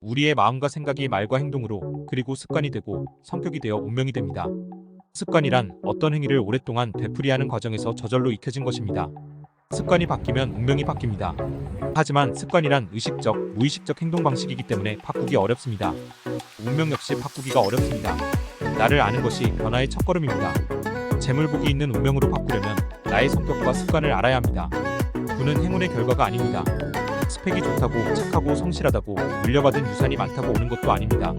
우리의 마음과 생각이 말과 행동으로 그리고 습관이 되고 성격이 되어 운명이 됩니다. 습관이란 어떤 행위를 오랫동안 되풀이하는 과정에서 저절로 익혀진 것입니다. 습관이 바뀌면 운명이 바뀝니다. 하지만 습관이란 의식적, 무의식적 행동 방식이기 때문에 바꾸기 어렵습니다. 운명 역시 바꾸기가 어렵습니다. 나를 아는 것이 변화의 첫걸음입니다. 재물복이 있는 운명으로 바꾸려면 나의 성격과 습관을 알아야 합니다. 부는 행운의 결과가 아닙니다. 스펙이 좋다고 착하고 성실하다고 물려받은 유산이 많다고 오는 것도 아닙니다.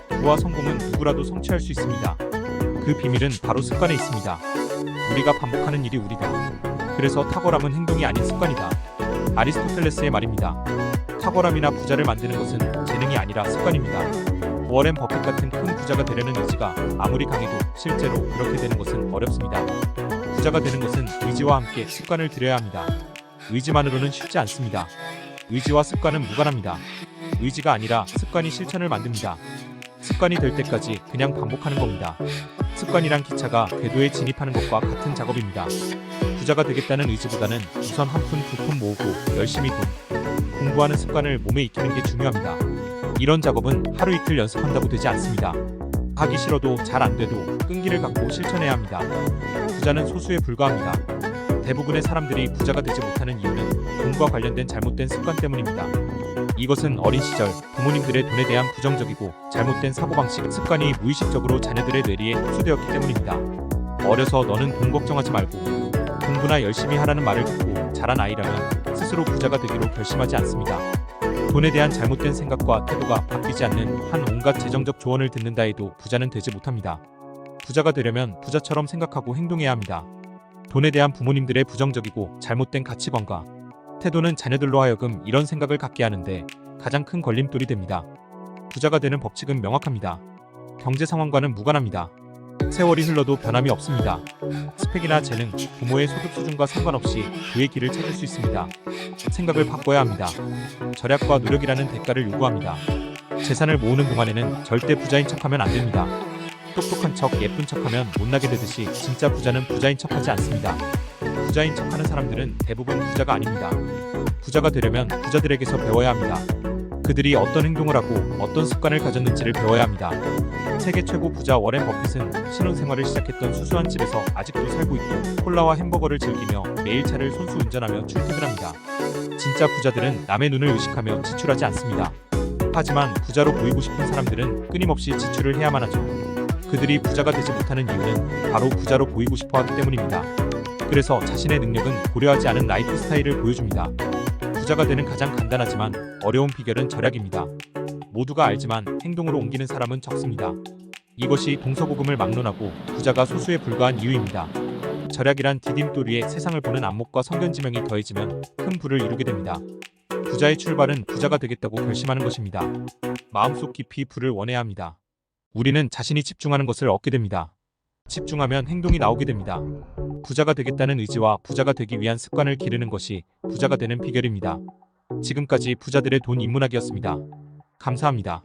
부와 성공은 누구라도 성취할 수 있습니다. 그 비밀은 바로 습관에 있습니다. 우리가 반복하는 일이 우리다. 그래서 탁월함은 행동이 아닌 습관이다. 아리스토텔레스의 말입니다. 탁월함이나 부자를 만드는 것은 재능이 아니라 습관입니다. 워렌 버핏 같은 큰 부자가 되려는 의지가 아무리 강해도 실제로 그렇게 되는 것은 어렵습니다. 부자가 되는 것은 의지와 함께 습관을 들여야 합니다. 의지만으로는 쉽지 않습니다. 의지와 습관은 무관합니다. 의지가 아니라 습관이 실천을 만듭니다. 습관이 될 때까지 그냥 반복하는 겁니다. 습관이란 기차가 궤도에 진입하는 것과 같은 작업입니다. 부자가 되겠다는 의지보다는 우선 한 푼, 두 푼 모으고 열심히 공부하는 습관을 몸에 익히는 게 중요합니다. 이런 작업은 하루 이틀 연습한다고 되지 않습니다. 하기 싫어도 잘 안 돼도 끈기를 갖고 실천해야 합니다. 부자는 소수에 불과합니다. 대부분의 사람들이 부자가 되지 못하는 이유는 돈과 관련된 잘못된 습관 때문입니다. 이것은 어린 시절 부모님들의 돈에 대한 부정적이고 잘못된 사고방식, 습관이 무의식적으로 자녀들의 뇌리에 흡수되었기 때문입니다. 어려서 너는 돈 걱정하지 말고 공부나 열심히 하라는 말을 듣고 자란 아이라면 스스로 부자가 되기로 결심하지 않습니다. 돈에 대한 잘못된 생각과 태도가 바뀌지 않는 한 온갖 재정적 조언을 듣는다 해도 부자는 되지 못합니다. 부자가 되려면 부자처럼 생각하고 행동해야 합니다. 돈에 대한 부모님들의 부정적이고 잘못된 가치관과 태도는 자녀들로 하여금 이런 생각을 갖게 하는데 가장 큰 걸림돌이 됩니다. 부자가 되는 법칙은 명확합니다. 경제 상황과는 무관합니다. 세월이 흘러도 변함이 없습니다. 스펙이나 재능, 부모의 소득 수준과 상관없이 그의 길을 찾을 수 있습니다. 생각을 바꿔야 합니다. 절약과 노력이라는 대가를 요구합니다. 재산을 모으는 동안에는 절대 부자인 척하면 안 됩니다. 똑똑한 척, 예쁜 척하면 못나게 되듯이 진짜 부자는 부자인 척하지 않습니다. 부자인 척하는 사람들은 대부분 부자가 아닙니다. 부자가 되려면 부자들에게서 배워야 합니다. 그들이 어떤 행동을 하고 어떤 습관을 가졌는지를 배워야 합니다. 세계 최고 부자 워렌 버핏은 신혼생활을 시작했던 수수한 집에서 아직도 살고 있고 콜라와 햄버거를 즐기며 매일 차를 손수 운전하며 출퇴근합니다. 진짜 부자들은 남의 눈을 의식하며 지출하지 않습니다. 하지만 부자로 보이고 싶은 사람들은 끊임없이 지출을 해야만 하죠. 그들이 부자가 되지 못하는 이유는 바로 부자로 보이고 싶어 하기 때문입니다. 그래서 자신의 능력은 고려하지 않은 라이프 스타일을 보여줍니다. 부자가 되는 가장 간단하지만 어려운 비결은 절약입니다. 모두가 알지만 행동으로 옮기는 사람은 적습니다. 이것이 동서고금을 막론하고 부자가 소수에 불과한 이유입니다. 절약이란 디딤돌 위에 세상을 보는 안목과 성견지명이 더해지면 큰 부를 이루게 됩니다. 부자의 출발은 부자가 되겠다고 결심하는 것입니다. 마음속 깊이 부를 원해야 합니다. 우리는 자신이 집중하는 것을 얻게 됩니다. 집중하면 행동이 나오게 됩니다. 부자가 되겠다는 의지와 부자가 되기 위한 습관을 기르는 것이 부자가 되는 비결입니다. 지금까지 부자들의 돈 인문학이었습니다. 감사합니다.